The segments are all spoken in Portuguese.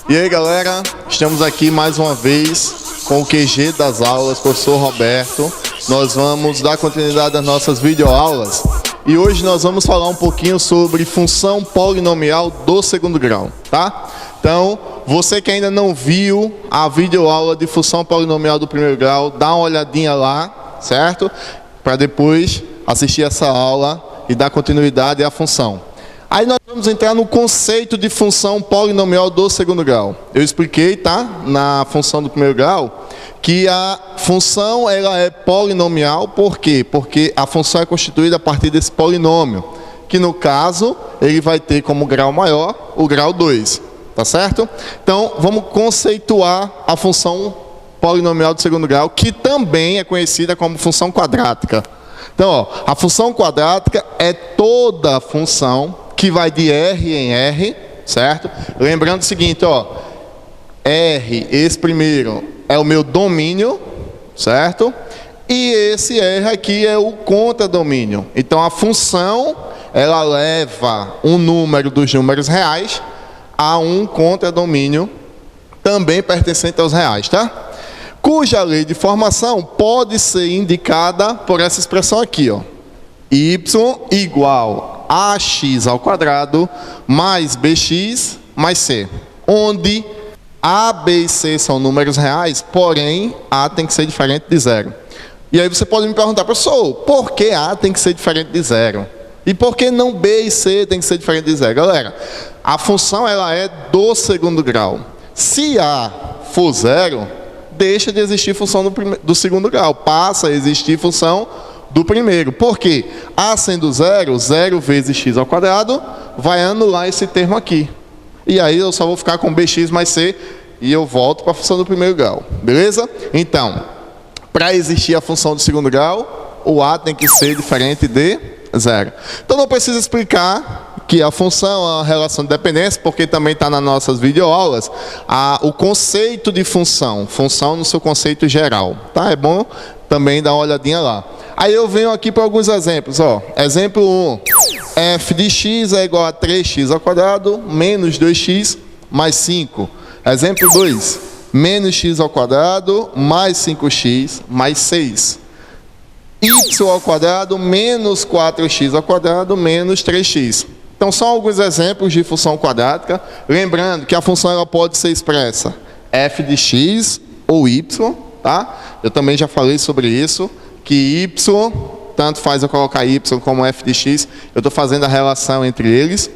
E aí, galera, estamos aqui mais uma vez com o QG das aulas, professor Roberto. Nós vamos dar continuidade às nossas videoaulas e hoje nós vamos falar um pouquinho sobre função polinomial do segundo grau, tá? Então, você que ainda não viu a videoaula de função polinomial do primeiro grau, dá uma olhadinha lá, certo? Para depois assistir essa aula e dar continuidade à função. Aí nós vamos entrar no conceito de função polinomial do segundo grau. Eu expliquei, tá? Na função do primeiro grau, que a função ela é polinomial, por quê? Porque a função é constituída a partir desse polinômio, que no caso, ele vai ter como grau maior o grau 2, tá certo? Então, vamos conceituar a função polinomial do segundo grau, que também é conhecida como função quadrática. Então, ó, a função quadrática é toda função que vai de R em R, certo? Lembrando o seguinte, ó, R, esse primeiro, é o meu domínio, certo? E esse R aqui é o contradomínio. Então, a função, ela leva um número dos números reais a um contradomínio também pertencente aos reais, tá? Cuja lei de formação pode ser indicada por essa expressão aqui, ó. Y igual a ax ao quadrado mais bx mais c, onde a, b e c são números reais, porém a tem que ser diferente de zero. E aí você pode me perguntar, professor, por que a tem que ser diferente de zero? E por que não b e c tem que ser diferente de zero? Galera, a função ela é do segundo grau. Se a for zero, deixa de existir função do segundo grau, passa a existir função do primeiro. Por quê? A sendo zero, 0 vezes x ao quadrado, vai anular esse termo aqui. E aí eu só vou ficar com bx mais c e eu volto para a função do primeiro grau. Beleza? Então, para existir a função do segundo grau, o a tem que ser diferente de zero. Então não precisa explicar que a função é uma relação de dependência, porque também está nas nossas videoaulas, o conceito de função no seu conceito geral. Tá? É bom também dar uma olhadinha lá. Aí eu venho aqui para alguns exemplos. Ó. Exemplo 1. F de x é igual a 3x ao quadrado menos 2x mais 5. Exemplo 2. Menos x ao quadrado mais 5x mais 6. Y ao quadrado menos 4x ao quadrado menos 3x. Então, são alguns exemplos de função quadrática. Lembrando que a função ela pode ser expressa f de x ou y. Tá? Eu também já falei sobre isso. Que y, tanto faz eu colocar y como f de x, eu estou fazendo a relação entre eles.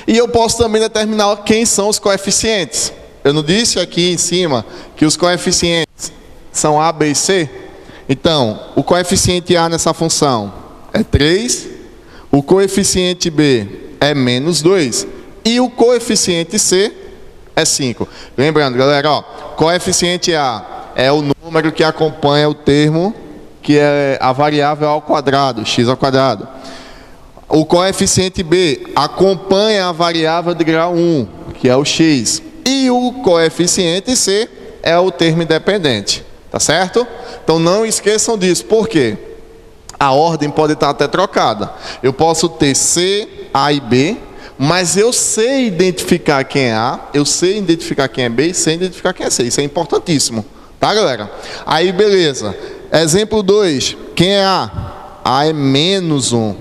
E eu posso também determinar quem são os coeficientes. Eu não disse aqui em cima que os coeficientes são a, b e c? Então, o coeficiente a nessa função é 3, o coeficiente b é menos 2 e o coeficiente c é 5. Lembrando, galera, ó, coeficiente a é o número que acompanha o termo que é a variável ao quadrado, x ao quadrado. O coeficiente b acompanha a variável de grau 1, que é o x. E o coeficiente c é o termo independente. Tá certo? Então não esqueçam disso. Por quê? A ordem pode estar até trocada. Eu posso ter c, a e b, mas eu sei identificar quem é a, eu sei identificar quem é b e sei identificar quem é c. Isso é importantíssimo. Tá, galera? Aí, beleza. Exemplo 2. Quem é a? A é menos 1.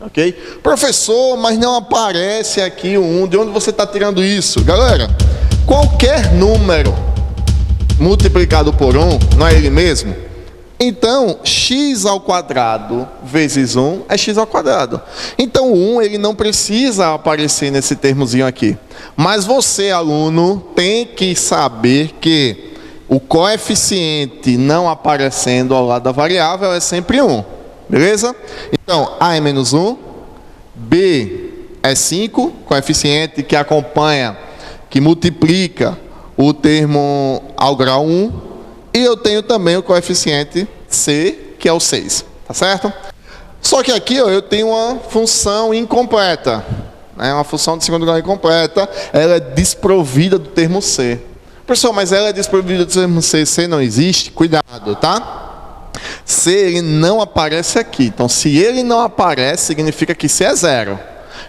Ok? Professor, mas não aparece aqui o 1. De onde você está tirando isso? Galera, qualquer número multiplicado por 1, não é ele mesmo? Então, x ao quadrado vezes 1 é x ao quadrado. Então, o 1 ele não precisa aparecer nesse termozinho aqui. Mas você, aluno, tem que saber que o coeficiente não aparecendo ao lado da variável é sempre 1. Beleza? Então, a é menos 1, b é 5, coeficiente que acompanha, que multiplica o termo ao grau 1. E eu tenho também o coeficiente c, que é o 6. Tá certo? Só que aqui ó, eu tenho uma função incompleta. Né? Uma função de segundo grau incompleta. Ela é desprovida do termo c. Professor, mas ela é desprovida do termo c. C não existe? Cuidado, tá? C ele não aparece aqui. Então, se ele não aparece, significa que C é 0.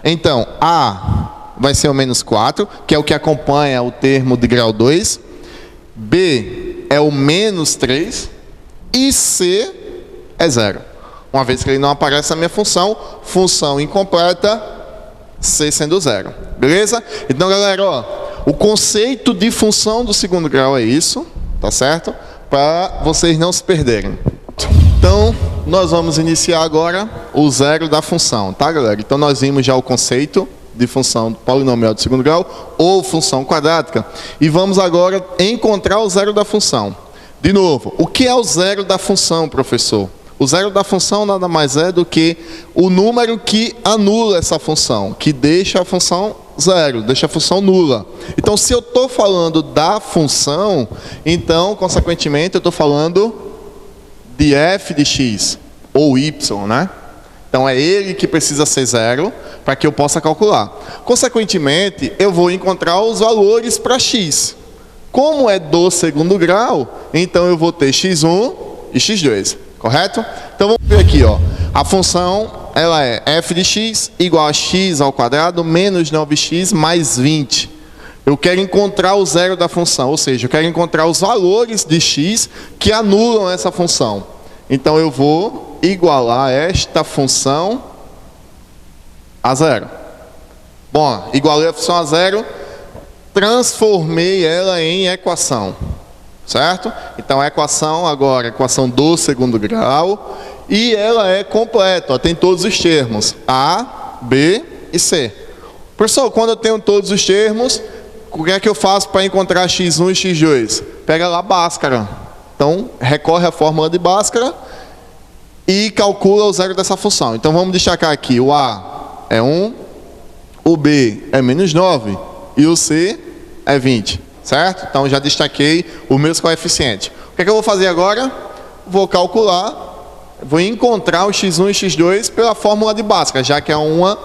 Então, A vai ser o menos 4, que é o que acompanha o termo de grau 2. B é o menos 3. E C é 0. Uma vez que ele não aparece na minha função, função incompleta, C sendo 0. Beleza? Então, galera, ó, o conceito de função do segundo grau é isso, tá certo? Para vocês não se perderem. Então, nós vamos iniciar agora o zero da função, tá, galera? Então, nós vimos já o conceito de função polinomial de segundo grau ou função quadrática. E vamos agora encontrar o zero da função. De novo, o que é o zero da função, professor? O zero da função nada mais é do que o número que anula essa função, que deixa a função zero, deixa a função nula. Então, se eu estou falando da função, então, consequentemente, eu estou falando de f de x ou y, né? Então, é ele que precisa ser zero para que eu possa calcular. Consequentemente, eu vou encontrar os valores para x. Como é do segundo grau, então eu vou ter x1 e x2, correto? Então vamos ver aqui, ó. A função, ela é f de x igual a x ao quadrado menos 9x mais 20. Eu quero encontrar o zero da função, ou seja, eu quero encontrar os valores de x que anulam essa função. Então eu vou igualar esta função a zero. Bom, igualei a função a zero, transformei ela em equação, certo? Então a equação agora, equação do segundo grau, e ela é completa, ó, tem todos os termos, A, B e C. Professor, quando eu tenho todos os termos, o que é que eu faço para encontrar x1 e x2? Pega lá Bhaskara. Então, recorre à fórmula de Bhaskara e calcula o zero dessa função. Então vamos destacar aqui, o A é 1, o B é menos 9, e o C é 20, certo? Então, já destaquei os meus coeficientes. O que é que eu vou fazer agora? Vou calcular, vou encontrar o x1 e x2 pela fórmula de Bhaskara, já que é uma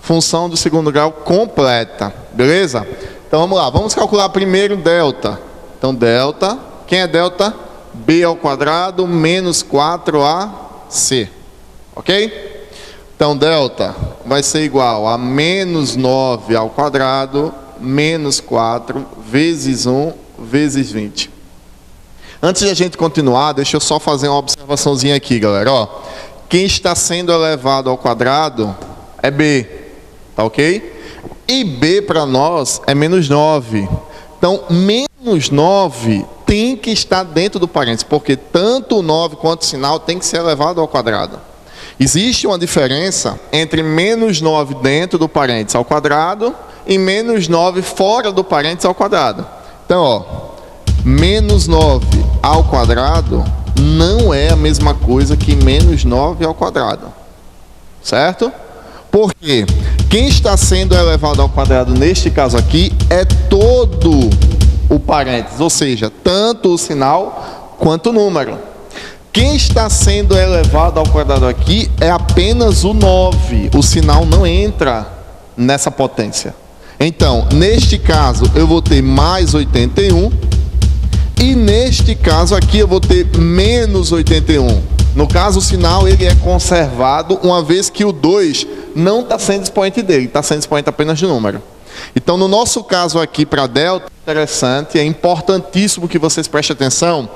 função do segundo grau completa, beleza? Então, vamos lá. Vamos calcular primeiro delta. Então, delta, quem é delta? B ao quadrado menos 4AC, ok? Então, delta vai ser igual a menos 9 ao quadrado menos 4 vezes 1 vezes 20. Antes de a gente continuar, deixa eu só fazer uma observaçãozinha aqui, galera. Ó, quem está sendo elevado ao quadrado é B, tá ok? E B para nós é menos 9. Então, menos 9 tem que estar dentro do parênteses, porque tanto o 9 quanto o sinal tem que ser elevado ao quadrado. Existe uma diferença entre menos 9 dentro do parênteses ao quadrado e menos 9 fora do parênteses ao quadrado. Então, ó, menos 9 ao quadrado não é a mesma coisa que menos 9 ao quadrado, certo? Porque quem está sendo elevado ao quadrado neste caso aqui é todo o parênteses, ou seja, tanto o sinal quanto o número. Quem está sendo elevado ao quadrado aqui é apenas o 9, o sinal não entra nessa potência. Então, neste caso, eu vou ter mais 81, e neste caso aqui eu vou ter menos 81. No caso, o sinal ele é conservado, uma vez que o 2 não está sendo expoente dele, está sendo expoente apenas de número. Então, no nosso caso aqui para delta, interessante, é importantíssimo que vocês prestem atenção,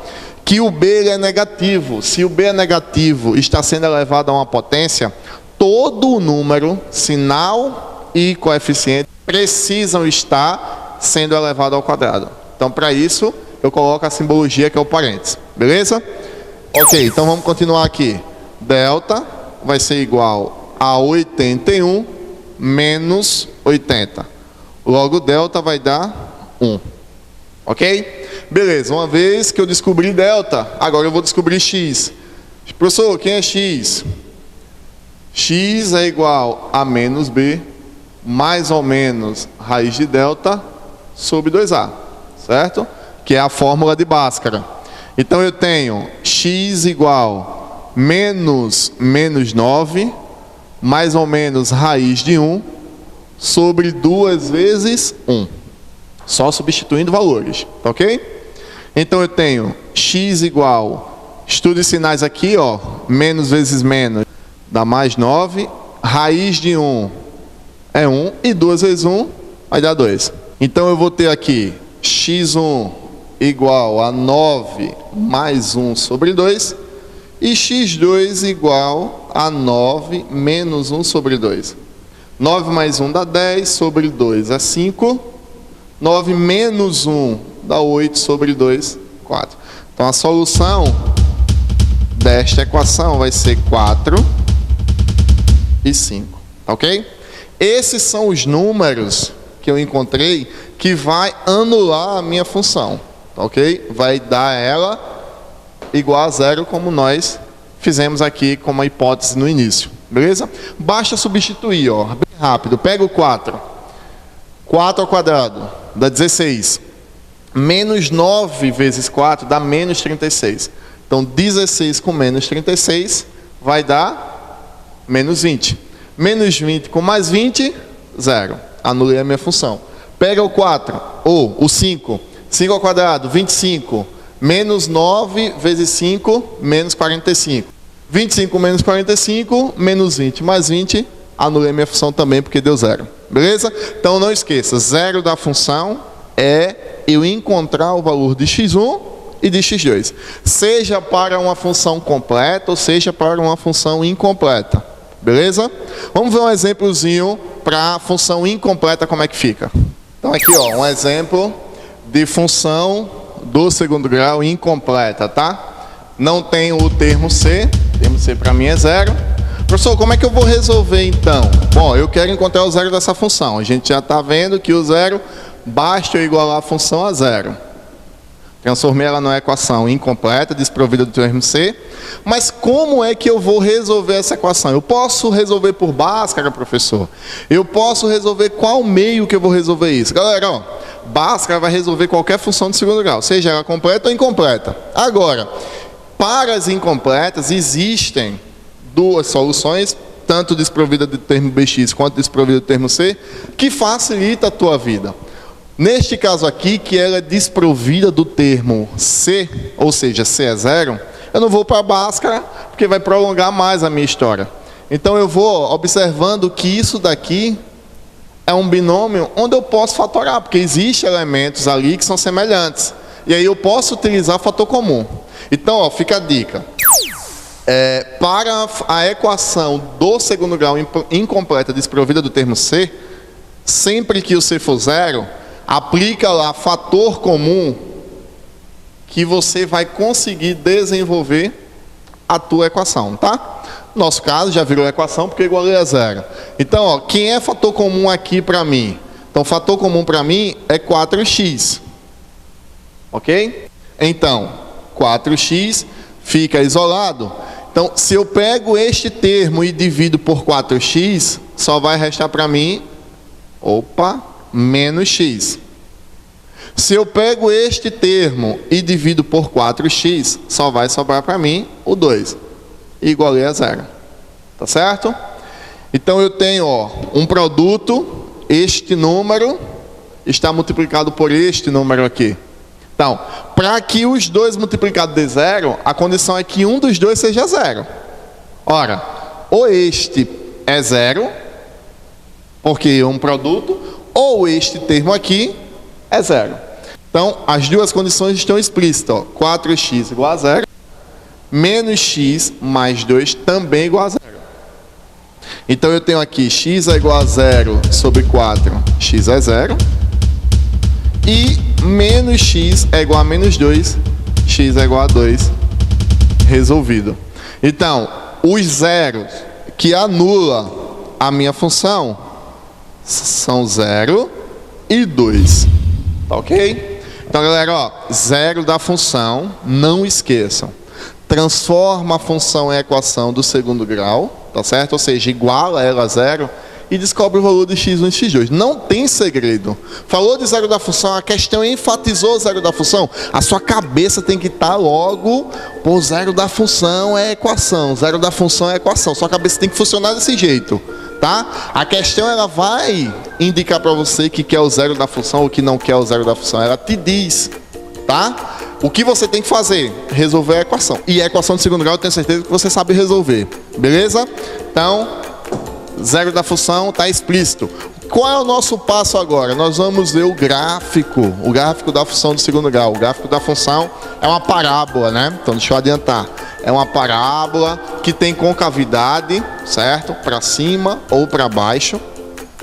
que o B ele é negativo. Se o B é negativo e está sendo elevado a uma potência, todo o número, sinal e coeficiente precisam estar sendo elevado ao quadrado. Então, para isso, eu coloco a simbologia que é o parênteses. Beleza? Ok, então vamos continuar aqui. Delta vai ser igual a 81 menos 80. Logo, delta vai dar 1. Ok? Beleza, uma vez que eu descobri delta, agora eu vou descobrir x. Professor, quem é x? X é igual a menos b, mais ou menos raiz de delta sobre 2a, certo? Que é a fórmula de Bhaskara. Então eu tenho x igual menos 9, mais ou menos raiz de 1, sobre 2 vezes 1. Só substituindo valores, tá ok? Então eu tenho x igual, estudo sinais aqui, ó, menos vezes menos dá mais 9, raiz de 1 é 1, e 2 vezes 1 vai dar 2. Então eu vou ter aqui x1 igual a 9 mais 1 sobre 2 e x2 igual a 9 menos 1 sobre 2. 9 mais 1 dá 10, sobre 2 é 5. 9 menos 1 dá 8, sobre 2, 4. Então a solução desta equação vai ser 4 e 5, ok? Esses são os números que eu encontrei que vai anular a minha função, ok? Vai dar ela igual a 0, como nós fizemos aqui como a hipótese no início, beleza? Basta substituir, ó, bem rápido. Pega o 4. 4 ao quadrado dá 16. Menos 9 vezes 4 dá menos 36. Então, 16 com menos 36 vai dar menos 20. Menos 20 com mais 20, 0. Anulei a minha função. Pega o 4, ou o 5. 5 ao quadrado, 25. Menos 9 vezes 5, menos 45. 25 menos 45, menos 20 mais 20, anulei minha função também porque deu 0. Beleza? Então não esqueça, 0 da função é eu encontrar o valor de x1 e de x2. Seja para uma função completa ou seja para uma função incompleta. Beleza? Vamos ver um exemplozinho para a função incompleta, como é que fica. Então aqui, ó, um exemplo de função do segundo grau incompleta, tá? Não tem o termo C, o termo C para mim é 0. Professor, como é que eu vou resolver então? Bom, eu quero encontrar o 0 dessa função. A gente já está vendo que o 0 basta eu igualar a função a 0. Transformei ela numa equação incompleta, desprovida do termo C. Mas como é que eu vou resolver essa equação? Eu posso resolver por Bhaskara, professor? Eu posso resolver qual meio que eu vou resolver isso? Galera, ó, Bhaskara vai resolver qualquer função de segundo grau, seja ela completa ou incompleta. Agora, para as incompletas, existem duas soluções, tanto desprovida do termo BX quanto desprovida do termo C, que facilita a tua vida. Neste caso aqui, que ela é desprovida do termo C, ou seja, C é 0, eu não vou para a Bhaskara, porque vai prolongar mais a minha história. Então eu vou observando que isso daqui é um binômio onde eu posso fatorar, porque existem elementos ali que são semelhantes. E aí eu posso utilizar fator comum. Então, ó, fica a dica. Para a equação do segundo grau incompleta desprovida do termo C, sempre que o C for 0, aplica lá fator comum que você vai conseguir desenvolver a tua equação, tá? No nosso caso, já virou equação porque igualei a 0. Então, ó, quem é fator comum aqui para mim? Então, fator comum para mim é 4x. Ok? Então, 4x fica isolado. Então, se eu pego este termo e divido por 4x, só vai restar para mim, menos x. Se eu pego este termo e divido por 4x, só vai sobrar para mim o 2. Igualei a 0. Tá certo? Então, eu tenho, ó, um produto, este número está multiplicado por este número aqui. Então, para que os dois multiplicados dê 0, a condição é que um dos dois seja 0. Ora, ou este é 0, porque é um produto, ou este termo aqui é 0. Então, as duas condições estão explícitas. Ó. 4x igual a 0, menos x mais 2 também igual a 0. Então, eu tenho aqui x é igual a 0 sobre 4, x é 0. E menos x é igual a menos 2, x é igual a 2, resolvido. Então, os zeros que anulam a minha função são 0 e 2. Tá ok? Então, galera, ó, 0 da função, não esqueçam. Transforma a função em equação do segundo grau, tá certo? Ou seja, iguala ela a 0 e descobre o valor de x1 e x2. Não tem segredo. Falou de 0 da função, a questão enfatizou 0 da função. A sua cabeça tem que estar logo, pô, 0 da função é equação, 0 da função é equação. Sua cabeça tem que funcionar desse jeito, tá? A questão, ela vai indicar para você que quer o 0 da função ou que não quer o 0 da função. Ela te diz, tá? O que você tem que fazer? Resolver a equação. E a equação de segundo grau eu tenho certeza que você sabe resolver. Beleza? Então, 0 da função está explícito. qual é o nosso passo agora? Nós vamos ver o gráfico da função do segundo grau. O gráfico da função é uma parábola, né? Então deixa eu adiantar. É uma parábola que tem concavidade, certo? Para cima ou para baixo.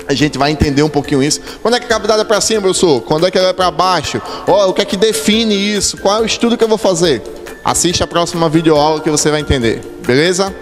A gente vai entender um pouquinho isso. Quando é que a cavidade é para cima, professor? Quando é que ela é para baixo? O que é que define isso? Qual é o estudo que eu vou fazer? Assiste a próxima videoaula que você vai entender. Beleza?